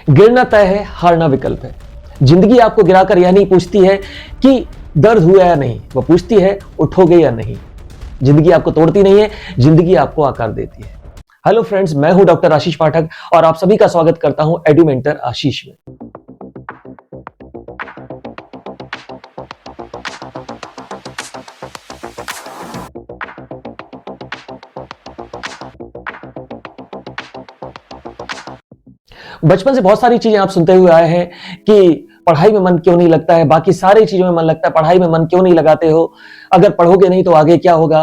गिरना तय है, हारना विकल्प है। जिंदगी आपको गिराकर यह नहीं पूछती है कि दर्द हुआ या नहीं, वह पूछती है उठोगे या नहीं। जिंदगी आपको तोड़ती नहीं है, जिंदगी आपको आकार देती है। हेलो फ्रेंड्स, मैं हूं डॉक्टर आशीष पाठक और आप सभी का स्वागत करता हूं एडुमेंटर आशीष में। बचपन से बहुत सारी चीजें आप सुनते हुए आए हैं कि पढ़ाई में मन क्यों नहीं लगता है, बाकी सारी चीजों में मन लगता है, पढ़ाई में मन क्यों नहीं लगाते हो, अगर पढ़ोगे नहीं तो आगे क्या होगा,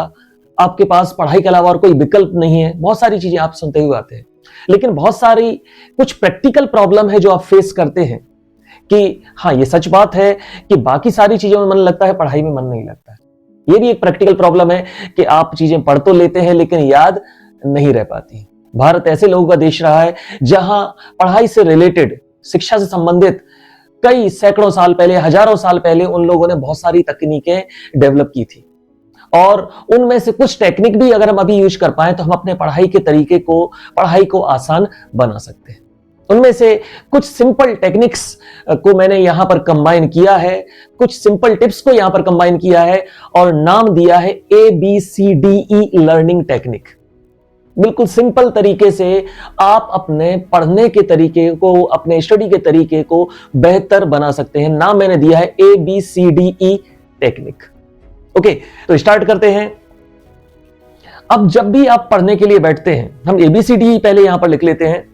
आपके पास पढ़ाई के अलावा और कोई विकल्प नहीं है। बहुत सारी चीजें आप सुनते हुए आते हैं, लेकिन बहुत सारी कुछ प्रैक्टिकल प्रॉब्लम है जो आप फेस करते हैं कि हाँ, ये सच बात है कि बाकी सारी चीजों में मन लगता है, पढ़ाई में मन नहीं लगता है। ये भी एक प्रैक्टिकल प्रॉब्लम है कि आप चीजें पढ़ तो लेते हैं लेकिन याद नहीं रह पाती। भारत ऐसे लोगों का देश रहा है जहां पढ़ाई से रिलेटेड, शिक्षा से संबंधित कई सैकड़ों साल पहले, हजारों साल पहले उन लोगों ने बहुत सारी तकनीकें डेवलप की थी और उनमें से कुछ टेक्निक भी अगर हम अभी यूज कर पाए तो हम अपने पढ़ाई के तरीके को, पढ़ाई को आसान बना सकते हैं। उनमें से कुछ सिंपल टेक्निक्स को मैंने यहां पर कंबाइन किया है, कुछ सिंपल टिप्स को यहां पर कंबाइन किया है और नाम दिया है ABCDE लर्निंग टेक्निक। बिल्कुल सिंपल तरीके से आप अपने पढ़ने के तरीके को, अपने स्टडी के तरीके को बेहतर बना सकते हैं। नाम मैंने दिया है ABCDE टेक्निक। ओके, तो स्टार्ट करते हैं। अब जब भी आप पढ़ने के लिए बैठते हैं, हम ABCDE पहले यहां पर लिख लेते हैं।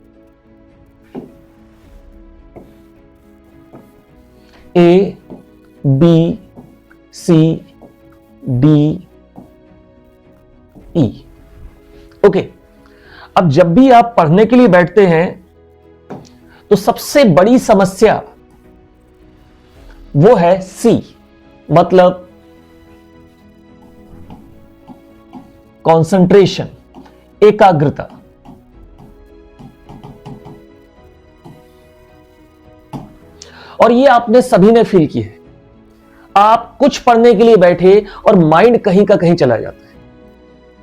A B C D E। Okay, अब जब भी आप पढ़ने के लिए बैठते हैं तो सबसे बड़ी समस्या वो है C, मतलब कंसंट्रेशन, एकाग्रता। और ये आपने सभी ने फील की है। आप कुछ पढ़ने के लिए बैठे और माइंड कहीं का कहीं चला जाता है।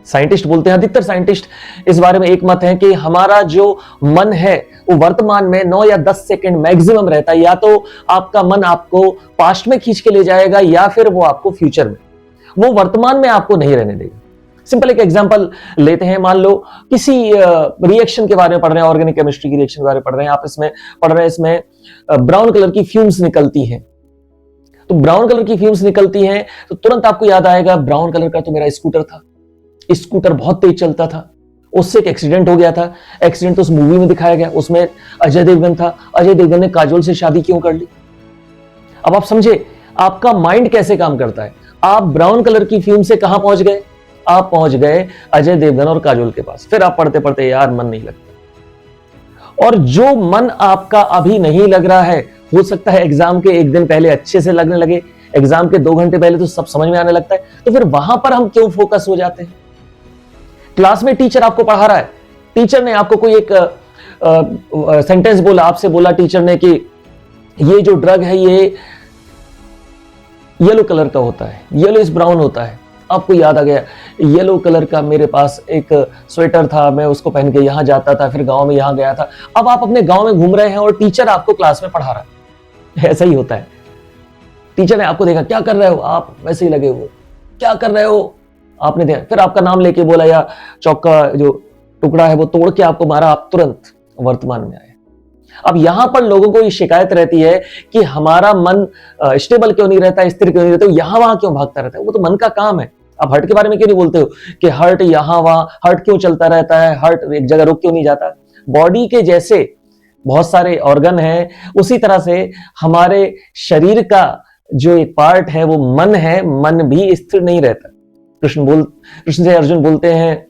साइंटिस्ट बोलते हैं, अधिकतर साइंटिस्ट इस बारे में एक मत है कि हमारा जो मन है वो वर्तमान में 9 या 10 सेकंड मैक्सिमम रहता है। या तो आपका मन आपको पास्ट में खींच के ले जाएगा या फिर वो आपको फ्यूचर में, वो वर्तमान में आपको नहीं रहने देगा। सिंपल एक एग्जांपल लेते हैं। मान लो किसी रिएक्शन के बारे में पढ़ रहे हैं, ऑर्गेनिक केमिस्ट्री की रिएक्शन के बारे में पढ़ रहे हैं, आप इसमें पढ़ रहे हैं, इसमें ब्राउन कलर की फ्यूम्स निकलती हैं। तो ब्राउन कलर की फ्यूम्स निकलती हैं तो तुरंत आपको याद आएगा, ब्राउन कलर का तो मेरा स्कूटर था, स्कूटर बहुत तेज चलता था, उससे एक एक्सीडेंट हो गया था। एक्सीडेंट तो उस मूवी में दिखाया गया, उसमें अजय देवगन था, अजय देवगन ने काजोल से शादी क्यों कर ली। अब आप समझे आपका माइंड कैसे काम करता है। आप ब्राउन कलर की फ्यूम से कहां पहुंच गए, आप पहुंच गए अजय देवगन और काजोल के पास। फिर आप पढ़ते पढ़ते यार मन नहीं लगता, और जो मन आपका अभी नहीं लग रहा है, हो सकता है एग्जाम के एक दिन पहले अच्छे से लगने लगे, एग्जाम के 2 घंटे पहले तो सब समझ में आने लगता है। तो फिर वहां पर हम क्यों फोकस हो जाते हैं। क्लास में टीचर आपको पढ़ा रहा है, टीचर ने आपको कोई एक सेंटेंस बोला, आपसे बोला टीचर ने कि ये जो ड्रग है ये येलो कलर का होता है, येलो इज ब्राउन होता है। आपको याद आ गया, येलो कलर का मेरे पास एक स्वेटर था, मैं उसको पहन के यहां जाता था, फिर गांव में यहां गया था। अब आप अपने गांव में घूम रहे हैं और टीचर आपको क्लास में पढ़ा रहा है। ऐसा ही होता है। टीचर ने आपको देखा, क्या कर रहे हो, आप वैसे ही लगे हुए, क्या कर रहे हो, आपने देखा, फिर आपका नाम लेके बोला या चौक का जो टुकड़ा है वो तोड़ के आपको मारा, आप तुरंत वर्तमान में आए। अब यहां पर लोगों को ये शिकायत रहती है कि हमारा मन स्टेबल क्यों नहीं रहता, स्थिर क्यों नहीं रहता, यहां वहां क्यों भागता रहता है। वो तो मन का काम है। आप हार्ट के बारे में क्यों नहीं बोलते हो कि हार्ट यहां वहां, हार्ट क्यों चलता रहता है, हार्ट एक जगह रुक क्यों नहीं जाता। बॉडी के जैसे बहुत सारे ऑर्गन हैं, उसी तरह से हमारे शरीर का जो एक पार्ट है वो मन है, मन भी स्थिर नहीं रहता। कृष्ण से अर्जुन बोलते हैं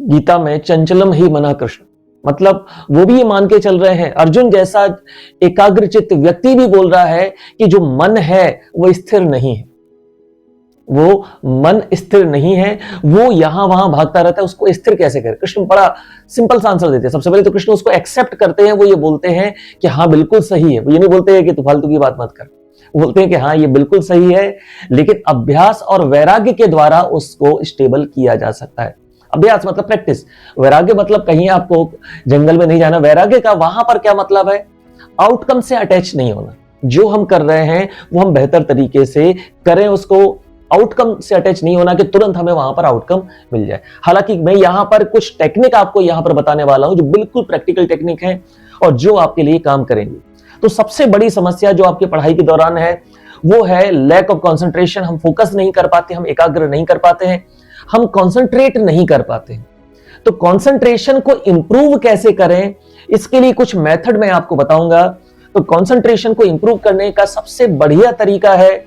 गीता में, चंचलम ही मना कृष्ण, मतलब वो भी ये मान के चल रहे हैं। अर्जुन जैसा एकाग्रचित्त व्यक्ति भी बोल रहा है कि जो मन है वो स्थिर नहीं है, वो मन स्थिर नहीं है, वो यहां वहां भागता रहता है, उसको स्थिर कैसे करें। कृष्ण बड़ा सिंपल सा आंसर देते हैं। सबसे पहले तो कृष्ण उसको एक्सेप्ट करते हैं, वो ये बोलते हैं कि हाँ बिल्कुल सही है। वो ये नहीं बोलते हैं कि तू फालतू की बात मत कर, बोलते हैं कि हाँ ये बिल्कुल सही है, लेकिन अभ्यास और वैराग्य के द्वारा उसको स्टेबल किया जा सकता है। अभ्यास मतलब प्रैक्टिस। वैराग्य मतलब कहीं आपको जंगल में नहीं जाना। वैराग्य का वहां पर क्या मतलब है? आउटकम से अटैच नहीं होना। जो हम कर रहे हैं वो हम बेहतर तरीके से करें, उसको आउटकम से अटैच नहीं होना कि तुरंत हमें वहां पर आउटकम मिल जाए। हालांकि मैं यहां पर कुछ टेक्निक आपको यहां पर बताने वाला हूं जो बिल्कुल प्रैक्टिकल टेक्निक है और जो आपके लिए काम करेंगे। तो सबसे बड़ी समस्या जो आपकी पढ़ाई के दौरान है वो है लैक ऑफ कंसंट्रेशन। हम फोकस नहीं कर पाते, हम एकाग्र नहीं कर पाते हैं, हम कंसंट्रेट नहीं कर पाते हैं। तो कंसंट्रेशन को इंप्रूव कैसे करें, इसके लिए कुछ मेथड मैं आपको बताऊंगा। तो कंसंट्रेशन को इंप्रूव करने का सबसे बढ़िया तरीका है,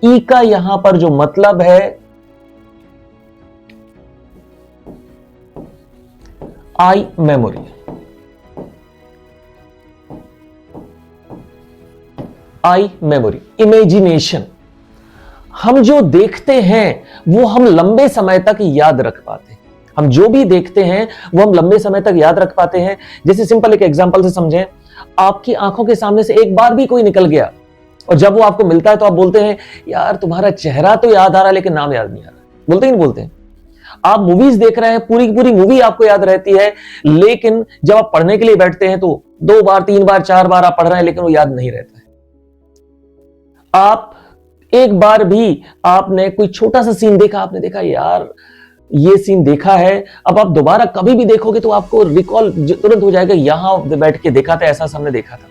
ई का यहां पर जो मतलब है आई मेमोरी। आई मेमोरी, इमेजिनेशन। हम जो देखते हैं वो हम लंबे समय तक याद रख पाते हैं। हम जो भी देखते हैं वो हम लंबे समय तक याद रख पाते हैं। जैसे सिंपल एक एग्जांपल से समझें, आपकी आंखों के सामने से एक बार भी कोई निकल गया और जब वो आपको मिलता है तो आप बोलते हैं यार तुम्हारा चेहरा तो याद आ रहा है लेकिन नाम याद नहीं आ रहा। बोलते ही नहीं बोलते हैं? आप मूवीज देख रहे हैं, पूरी पूरी मूवी आपको याद रहती है, लेकिन जब आप पढ़ने के लिए बैठते हैं तो 2 बार 3 बार 4 बार आप पढ़ रहे हैं लेकिन वो याद नहीं रहता है। आप एक बार भी आपने कोई छोटा सा सीन देखा, आपने देखा यार ये सीन देखा है, अब आप दोबारा कभी भी देखोगे तो आपको रिकॉल तुरंत हो जाएगा, यहां बैठ के देखा था, ऐसा हमने देखा था।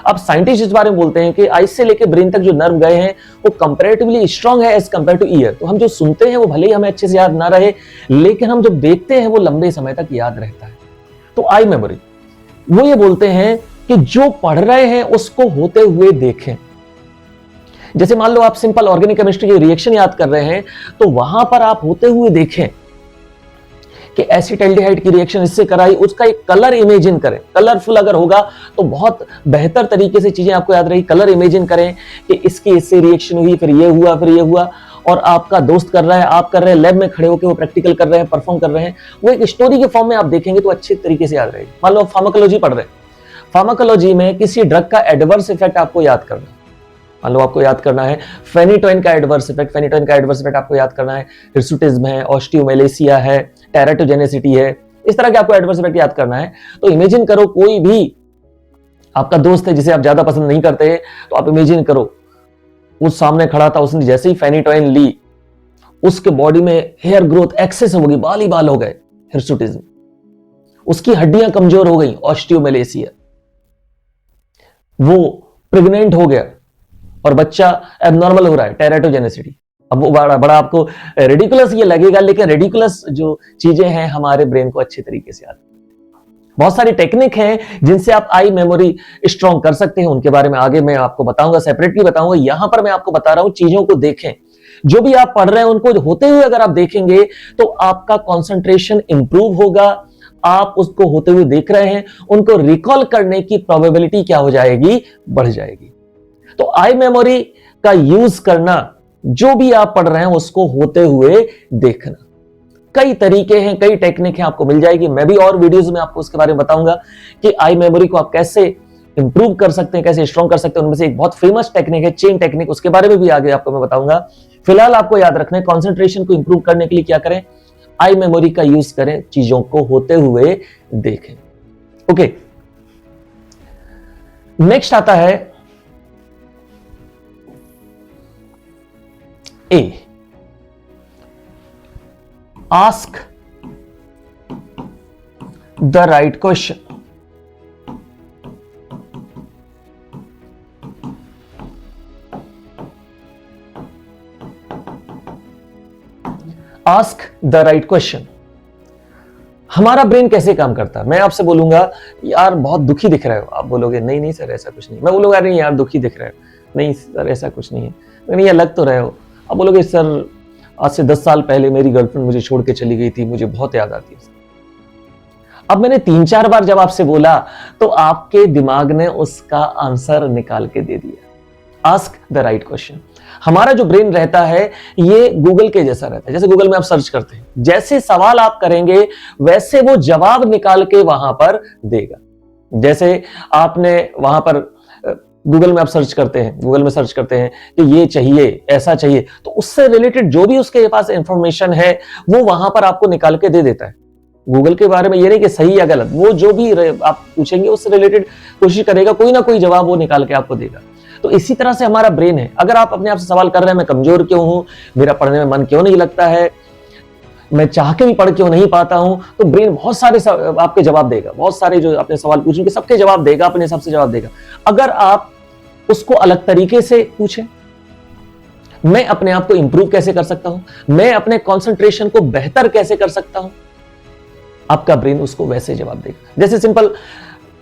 अब साइंटिस्ट इस बारे में बोलते हैं कि आइस से लेकर ब्रेन तक जो नर्व गए हैं वो कंपैरेटिवली स्ट्रांग है एज कंपेयर टू ईयर। तो हम जो सुनते हैं वो भले ही हमें अच्छे से याद ना रहे, लेकिन हम जब देखते हैं वो लंबे समय तक याद रहता है। तो आई मेमोरी, वो ये बोलते हैं कि जो पढ़ रहे हैं उसको होते हुए देखें। जैसे मान लो आप सिंपल ऑर्गेनिक केमिस्ट्री की रिएक्शन याद कर रहे हैं, तो वहां पर आप होते हुए देखें कि एसिटाल्डिहाइड की रिएक्शन इससे कराई, उसका एक कलर इमेजिन करें। कलरफुल अगर होगा तो बहुत बेहतर तरीके से चीजें आपको याद रही। कलर इमेजिन करें कि इसकी इससे रिएक्शन हुई, फिर ये हुआ, फिर ये हुआ, और आपका दोस्त कर रहा है, आप कर रहे हैं, लैब में खड़े होकर वो प्रैक्टिकल कर रहे हैं, परफॉर्म कर रहे हैं। वो एक स्टोरी के फॉर्म में आप देखेंगे तो अच्छे तरीके से याद रहेगी। मान लो फार्माकोलॉजी पढ़ रहे हैं, फार्माकोलॉजी में किसी ड्रग का एडवर्स इफेक्ट आपको याद करना है। मान लो आपको याद करना है फेनिटोइन का एडवर्स इफेक्ट, फेनिटोइन का एडवर्स इफेक्ट आपको याद करना है। हिर्सुटिज्म है, ऑस्टियोमेलेसिया है, टेराटोजेनेसिटी है, इस तरह के आपको एडवर्स इफेक्ट याद करना है। तो इमेजिन करो कोई भी आपका दोस्त है जिसे आप ज्यादा पसंद नहीं करते, तो आप इमेजिन करो उस सामने खड़ा था, उसने जैसे ही फेनिटोइन ली उसके बॉडी में हेयर ग्रोथ एक्सेस हो गई, बाल ही बाल हो गए, हिर्सुटिज्म। उसकी हड्डियां कमजोर हो गई, ऑस्टियोमेलेसिया। वो प्रेग्नेंट हो गया और बच्चा एबनॉर्मल हो रहा है, टेराटोजेनेसिटी। अब वो बड़ा आपको रेडिकुलस ये लगेगा, लेकिन रेडिकुलस जो चीजें हैं हमारे ब्रेन को अच्छे तरीके से याद। बहुत सारी टेक्निक हैं जिनसे आप आई मेमोरी स्ट्रॉन्ग कर सकते हैं, उनके बारे में आगे मैं आपको बताऊंगा, सेपरेटली बताऊंगा। यहां पर मैं आपको बता रहा हूं चीजों को देखें। जो भी आप पढ़ रहे हैं उनको होते हुए अगर आप देखेंगे तो आपका कंसंट्रेशन इंप्रूव होगा। आप उसको होते हुए देख रहे हैं, उनको रिकॉल करने की प्रोबेबिलिटी क्या हो जाएगी, बढ़ जाएगी। तो आई मेमोरी का यूज करना, जो भी आप पढ़ रहे हैं उसको होते हुए देखना। कई तरीके हैं, कई टेक्निक हैं, आपको मिल जाएगी। मैं भी और वीडियोस में आपको उसके बारे में बताऊंगा कि आई मेमोरी को आप कैसे इंप्रूव कर सकते हैं, कैसे स्ट्रॉन्ग कर सकते हैं। उनमें से एक बहुत फेमस टेक्निक है चेन टेक्निक, उसके बारे में भी आगे आपको मैं बताऊंगा। फिलहाल आपको याद रखना है कंसंट्रेशन को इंप्रूव करने के लिए क्या करें, आई मेमोरी का यूज करें, चीजों को होते हुए देखें। ओके, नेक्स्ट आता है A, ask the right question. Ask the right question. हमारा ब्रेन कैसे काम करता है? मैं आपसे बोलूंगा यार बहुत दुखी दिख रहे हो, आप बोलोगे नहीं नहीं सर ऐसा कुछ नहीं। मैं बोलूंगा नहीं यार दुखी दिख रहे हो, नहीं सर ऐसा कुछ नहीं है, नहीं ये लग तो रहे हो। आप बोलोगे सर आज से 10 साल पहले मेरी गर्लफ्रेंड मुझे छोड़ के चली गई थी, मुझे बहुत याद आती है। अब मैंने 3-4 बार जब आपसे बोला तो आपके दिमाग ने उसका आंसर निकाल के दे दिया। Ask the right question. हमारा जो ब्रेन रहता है ये गूगल के जैसा रहता है। जैसे गूगल में आप सर्च करते हैं, जैसे सवाल आप करेंगे वैसे वो जवाब निकाल के वहां पर देगा। जैसे आपने वहां पर गूगल में आप सर्च करते हैं, गूगल में सर्च करते हैं कि ये चाहिए, ऐसा चाहिए, तो उससे रिलेटेड जो भी उसके पास इंफॉर्मेशन है वो वहां पर आपको निकाल के दे देता है। गूगल के बारे में ये नहीं कि सही या गलत, वो जो भी आप पूछेंगे उससे रिलेटेड कोशिश करेगा, कोई ना कोई जवाब वो निकाल के आपको देगा। तो इसी तरह से हमारा ब्रेन है। अगर आप अपने आप से सवाल कर रहे हैं मैं कमजोर क्यों हूं, मेरा पढ़ने में मन क्यों नहीं लगता है, मैं चाह के भी पढ़ क्यों नहीं पाता हूं, तो ब्रेन बहुत सारे आपके जवाब देगा, बहुत सारे जो अपने सवाल पूछेंगे सबके जवाब देगा, अपने हिसाब से जवाब देगा। अगर आप उसको अलग तरीके से पूछें, मैं अपने आप को इंप्रूव कैसे कर सकता हूं, मैं अपने कंसंट्रेशन को बेहतर कैसे कर सकता हूं, आपका ब्रेन उसको वैसे जवाब देगा। जैसे सिंपल,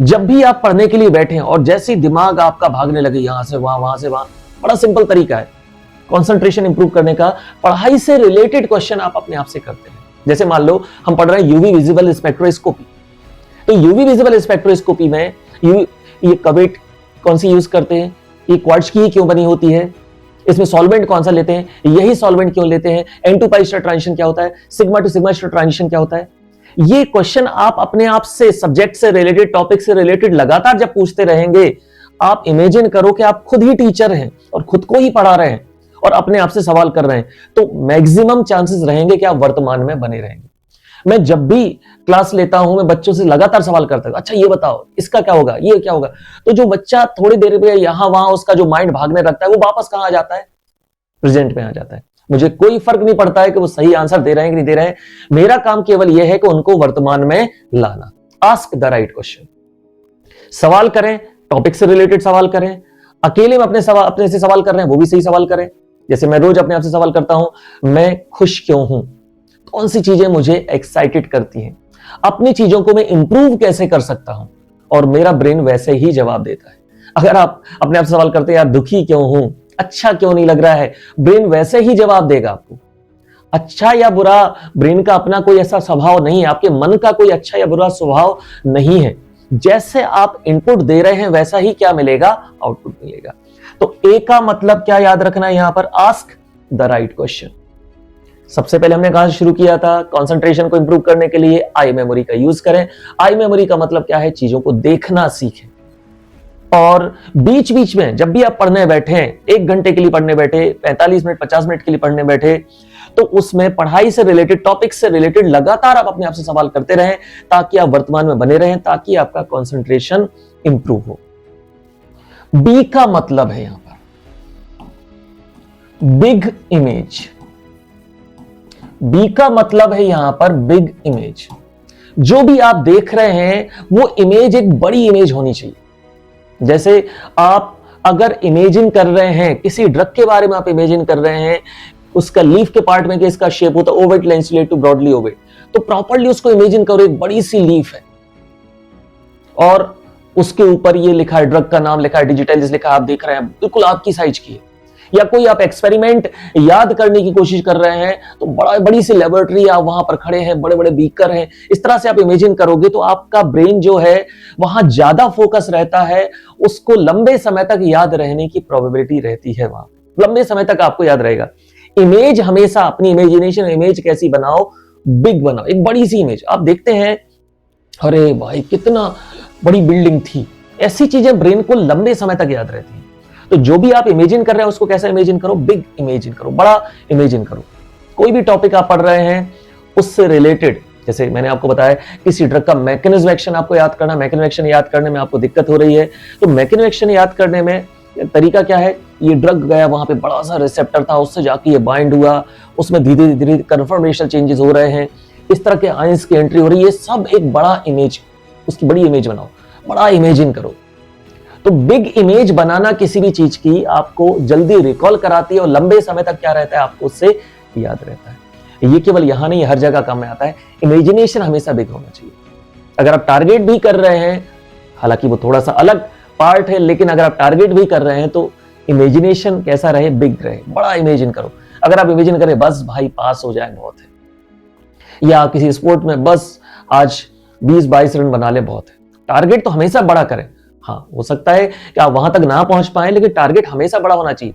जब भी आप पढ़ने के लिए बैठे हैं और जैसे ही दिमाग आपका भागने लगे यहां से वहां, वहां से वहां, बड़ा सिंपल तरीका है कंसंट्रेशन इंप्रूव करने का, पढ़ाई से रिलेटेड क्वेश्चन आप अपने आप से करते हैं। जैसे मान लो हम पढ़ रहे हैं यूवी विजिबल स्पेक्ट्रोस्कोपी, तो यूवी विजिबल स्पेक्ट्रोस्कोपी में ये कवेट कौन सी यूज करते हैं, ये क्वार्ट्ज की क्यों बनी होती है, इसमें सॉल्वेंट कौन सा लेते हैं, यही सॉल्वेंट क्यों लेते हैं, N to pi star transition क्या होता है, sigma to sigma star transition क्या होता है। ये क्वेश्चन आप अपने आप से, सब्जेक्ट से रिलेटेड, टॉपिक से रिलेटेड लगातार जब पूछते रहेंगे, आप इमेजिन करो कि आप खुद ही टीचर हैं और खुद को ही पढ़ा रहे हैं और अपने आप से सवाल कर रहे हैं, तो मैक्सिमम चांसेस रहेंगे कि आप वर्तमान में बने रहेंगे। मैं जब भी क्लास लेता हूं, मैं बच्चों से लगातार सवाल करता हूं, अच्छा ये बताओ इसका क्या होगा, ये क्या होगा, तो जो बच्चा थोड़ी देर में यहां वहां उसका जो माइंड भागने लगता है, वो वापस कहां आ जाता है, प्रेजेंट में आ जाता है। मुझे कोई फर्क नहीं पड़ता है कि वो सही आंसर दे रहे हैं कि नहीं दे रहे हैं, मेरा काम केवल यह है कि उनको वर्तमान में लाना। आस्क द राइट क्वेश्चन, सवाल करें, टॉपिक से रिलेटेड सवाल करें, अकेले में अपने से सवाल कर रहे हैं वो भी सही सवाल करें। जैसे मैं रोज अपने आप से सवाल करता हूं, मैं खुश क्यों हूं, कौन सी चीजें मुझे एक्साइटेड करती हैं, अपनी चीजों को मैं इंप्रूव कैसे कर सकता हूं, और मेरा ब्रेन वैसे ही जवाब देता है। अगर आप अपने आप से सवाल करते हैं यार दुखी क्यों हूं, अच्छा क्यों नहीं लग रहा है, ब्रेन वैसे ही जवाब देगा आपको। अच्छा या बुरा, ब्रेन का अपना कोई ऐसा स्वभाव नहीं है, आपके मन का कोई अच्छा या बुरा स्वभाव नहीं है। जैसे आप इनपुट दे रहे हैं वैसा ही क्या मिलेगा, आउटपुट मिलेगा। तो ए का मतलब क्या याद रखना है यहां पर, आस्क द राइट क्वेश्चन। सबसे पहले हमने कहां से शुरू किया था, कंसंट्रेशन को इंप्रूव करने के लिए आई मेमोरी का यूज करें। आई मेमोरी का मतलब क्या है, चीजों को देखना सीखें। और बीच बीच में जब भी आप पढ़ने बैठे, 1 घंटे के लिए पढ़ने बैठे, 45 मिनट 50 मिनट के लिए पढ़ने बैठे, तो उसमें पढ़ाई से रिलेटेड, टॉपिक से रिलेटेड लगातार आप अपने आप से सवाल करते रहें, ताकि आप वर्तमान में बने रहें, ताकि आपका कंसंट्रेशन इंप्रूव हो। बी का मतलब है यहां पर बिग इमेज। बी का मतलब है यहां पर बिग इमेज। जो भी आप देख रहे हैं वो इमेज एक बड़ी इमेज होनी चाहिए। जैसे आप अगर इमेजिन कर रहे हैं किसी ड्रग के बारे में, आप इमेजिन कर रहे हैं उसका लीफ के पार्ट में कि इसका शेप होता है ओवेट लैंसुलेट टू ब्रॉडली ओवेट, तो प्रॉपर्ली उसको इमेजिन करो, एक बड़ी सी लीफ है और उसके ऊपर ये लिखा है, ड्रग का नाम लिखा है, डिजिटलाइज लिखा है, आप देख रहे हैं बिल्कुल आपकी साइज की है। या कोई आप एक्सपेरिमेंट याद करने की कोशिश कर रहे हैं, तो बड़ी सी लेबोरेटरी, आप वहां पर खड़े हैं, बड़े बड़े बीकर हैं, इस तरह से आप इमेजिन करोगे तो आपका ब्रेन जो है वहां ज्यादा फोकस रहता है, उसको लंबे समय तक याद रहने की प्रोबेबिलिटी रहती है, वहां लंबे समय तक आपको याद रहेगा। इमेज हमेशा अपनी इमेजिनेशन, इमेज कैसी बनाओ, बिग बनाओ, एक बड़ी सी इमेज। आप देखते हैं अरे भाई कितना बड़ी बिल्डिंग थी, ऐसी चीजें ब्रेन को लंबे समय तक याद रहती हैं। तो जो भी आप इमेजिन कर रहे हैं उसको कैसा इमेजिन करो, बिग इमेजिन करो, बड़ा इमेजिन करो। कोई भी टॉपिक आप पढ़ रहे हैं उससे रिलेटेड, जैसे मैंने आपको बताया किसी ड्रग का मैकेनिज्म एक्शन आपको याद करना, मैकेनिज्म एक्शन याद करने में आपको दिक्कत हो रही है, तो मैकेनिज्म एक्शन याद करने में तरीका क्या है, ये ड्रग गया वहां पे, बड़ा सा रिसेप्टर था, उससे जाके ये बाइंड हुआ, उसमें धीरे धीरे कन्फर्मेशन चेंजेस हो रहे हैं, इस तरह के आयंस की एंट्री हो रही है, ये सब एक बड़ा इमेज, उसकी बड़ी इमेज बनाओ, बड़ा इमेजिन करो। तो बिग इमेज बनाना किसी भी चीज की आपको जल्दी रिकॉल कराती है और लंबे समय तक क्या रहता है, आपको उससे याद रहता है। ये केवल यहां नहीं, हर जगह काम में आता है। इमेजिनेशन हमेशा बिग होना चाहिए। अगर आप टारगेट भी कर रहे हैं, हालांकि वो थोड़ा सा अलग पार्ट है, लेकिन अगर आप टारगेट भी कर रहे हैं तो इमेजिनेशन कैसा रहे, बिग रहे, बड़ा इमेजिन करो। अगर आप इमेजिन करें बस भाई पास हो जाए बहुत है, या किसी स्पोर्ट में बस आज 20-22 रन बना ले बहुत है, टारगेट तो हमेशा बड़ा करें। हाँ, हो सकता है कि आप वहां तक ना पहुंच पाए, लेकिन टारगेट हमेशा बड़ा होना चाहिए।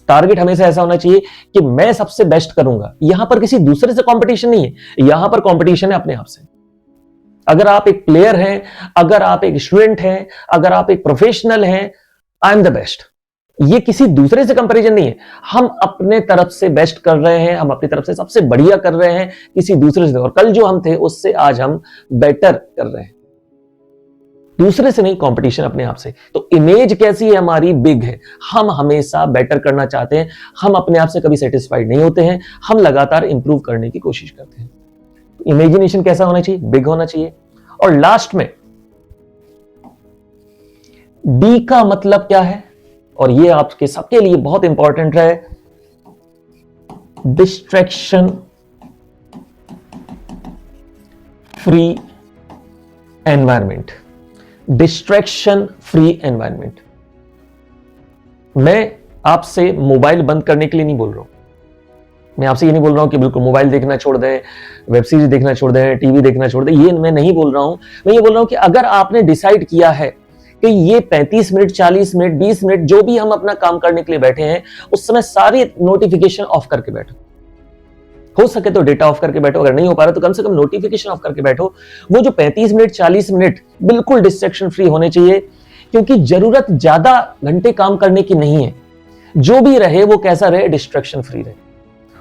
टारगेट हमेशा ऐसा होना चाहिए कि मैं सबसे बेस्ट करूंगा। यहां पर किसी दूसरे से कंपटीशन नहीं है, यहां पर कंपटीशन है अपने आप से। अगर आप एक प्लेयर हैं, अगर आप एक स्टूडेंट हैं, अगर आप एक प्रोफेशनल हैं, आई एम द बेस्ट। ये किसी दूसरे से कंपैरिजन नहीं है, हम अपने तरफ से बेस्ट कर रहे हैं, हम अपनी तरफ से सबसे बढ़िया कर रहे हैं किसी दूसरे से, और कल जो हम थे उससे आज हम बेटर कर रहे हैं, दूसरे से नहीं, कंपटीशन अपने आप से। तो इमेज कैसी है हमारी? बिग है। हम हमेशा बेटर करना चाहते हैं, हम अपने आप से कभी सेटिस्फाइड नहीं होते हैं, हम लगातार इंप्रूव करने की कोशिश करते हैं। इमेजिनेशन कैसा होना चाहिए? बिग होना चाहिए। और लास्ट में डी का मतलब क्या है, और ये आपके सबके लिए बहुत इंपॉर्टेंट है, distraction free environment. Distraction free environment. मैं आपसे मोबाइल बंद करने के लिए नहीं बोल रहा हूं, मैं आपसे ये नहीं बोल रहा हूं कि बिल्कुल मोबाइल देखना छोड़ दें, वेब सीरीज देखना छोड़ दें, टीवी देखना छोड़ दें, ये मैं नहीं बोल रहा हूं। मैं ये बोल रहा हूं कि अगर आपने डिसाइड किया है कि ये 35 मिनट, 40 मिनट, 20 मिनट जो भी हम अपना काम करने के लिए बैठे हैं, उस समय सारी नोटिफिकेशन ऑफ करके बैठो। हो सके तो डेटा ऑफ करके बैठो, अगर नहीं हो पा रहा तो कम से कम नोटिफिकेशन ऑफ करके बैठो। वो जो 35 मिनट, 40 मिनट बिल्कुल डिस्ट्रैक्शन फ्री होने चाहिए, क्योंकि जरूरत ज्यादा घंटे काम करने की नहीं है। जो भी रहे वो कैसा रहे? डिस्ट्रैक्शन फ्री रहे।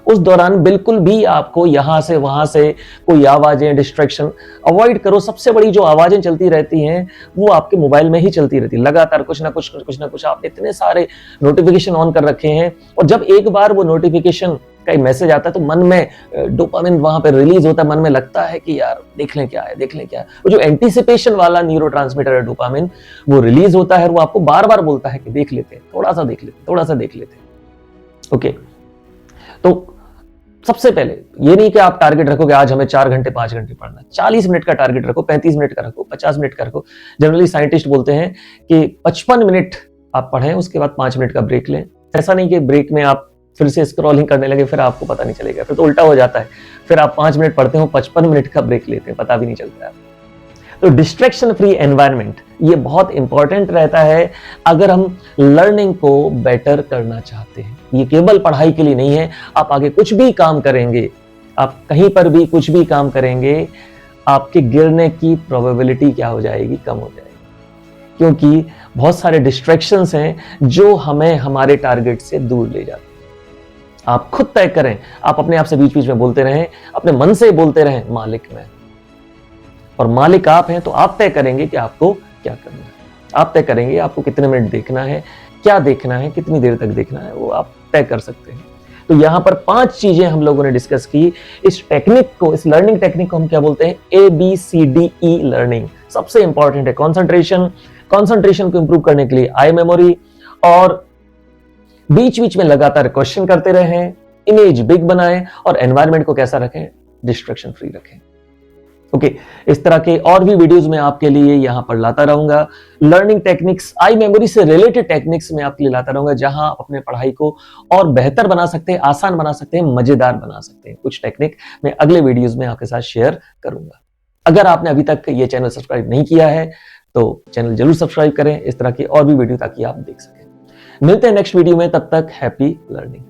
उस दौरान बिल्कुल भी आपको यहां से वहां से कोई आवाजें, डिस्ट्रैक्शन अवॉइड करो। सबसे बड़ी जो आवाजें चलती रहती हैं वो आपके मोबाइल में ही चलती रहती है, लगातार कुछ ना कुछ आपने इतने सारे नोटिफिकेशन ऑन कर रखे हैं, और जब एक बार वो नोटिफिकेशन का मैसेज आता है तो मन में डोपामिन वहां पे रिलीज होता है, मन में लगता है कि यार देख लें क्या है, देख लें क्या है। वो जो एंटीसिपेशन वाला न्यूरोट्रांसमीटर है डोपामिन, वो रिलीज होता है और वो आपको बार बार बोलता है कि देख लेते हैं, थोड़ा सा देख लेते हैं, थोड़ा सा देख लेते हैं। ओके, तो सबसे पहले ये नहीं कि आप टारगेट रखो कि आज हमें 4 घंटे 5 घंटे पढ़ना है, 40 मिनट का टारगेट रखो, 35 मिनट का रखो, 50 मिनट का रखो। जनरली साइंटिस्ट बोलते हैं कि 55 मिनट आप पढ़ें, उसके बाद 5 मिनट का ब्रेक लें। ऐसा नहीं कि ब्रेक में आप फिर से स्क्रॉलिंग करने लगे, फिर आपको पता नहीं चलेगा, फिर तो उल्टा हो जाता है, फिर आप 5 मिनट पढ़ते हो, 55 मिनट का ब्रेक लेते हैं, पता भी नहीं चलता है। तो डिस्ट्रैक्शन फ्री एनवायरनमेंट ये बहुत इंपॉर्टेंट रहता है अगर हम लर्निंग को बेटर करना चाहते हैं। ये केवल पढ़ाई के लिए नहीं है, आप आगे कुछ भी काम करेंगे, आप कहीं पर भी कुछ भी काम करेंगे, आपके गिरने की प्रोबेबिलिटी क्या हो जाएगी? कम हो जाएगी, क्योंकि बहुत सारे डिस्ट्रैक्शंस हैं जो हमें हमारे टारगेट से दूर ले जाते हैं। आप खुद तय करें, आप अपने आप से बीच बीच में बोलते रहें, अपने मन से बोलते रहें मालिक मैं, और मालिक आप हैं, तो आप तय करेंगे कि आपको क्या करना है। आप तय करेंगे आपको कितने मिनट देखना है, क्या देखना है, कितनी देर तक देखना है, वो आप तय कर सकते हैं। तो यहां पर 5 चीजें हम लोगों ने डिस्कस की। इस टेक्निक को, इस लर्निंग टेक्निक को हम क्या बोलते हैं? ABCDE learning. सबसे इंपॉर्टेंट है कंसंट्रेशन, कंसंट्रेशन को इंप्रूव करने के लिए आई मेमोरी, और बीच बीच में लगातार क्वेश्चन करते रहें, इमेज बिग बनाएं, और एनवायरनमेंट को कैसा रखें? डिस्ट्रैक्शन फ्री रखें। ओके, इस तरह के और भी वीडियोस मैं आपके लिए यहां पर लाता रहूंगा। लर्निंग टेक्निक्स, आई मेमोरी से रिलेटेड टेक्निक्स मैं आपके लिए लाता रहूंगा, जहां आप अपने पढ़ाई को और बेहतर बना सकते हैं, आसान बना सकते हैं, मजेदार बना सकते हैं। कुछ टेक्निक मैं अगले वीडियोस में आपके साथ शेयर करूंगा। अगर आपने अभी तक ये चैनल सब्सक्राइब नहीं किया है तो चैनल जरूर सब्सक्राइब करें, इस तरह की और भी वीडियो ताकि आप देख सकें। मिलते हैं नेक्स्ट वीडियो में, तब तक हैप्पी लर्निंग।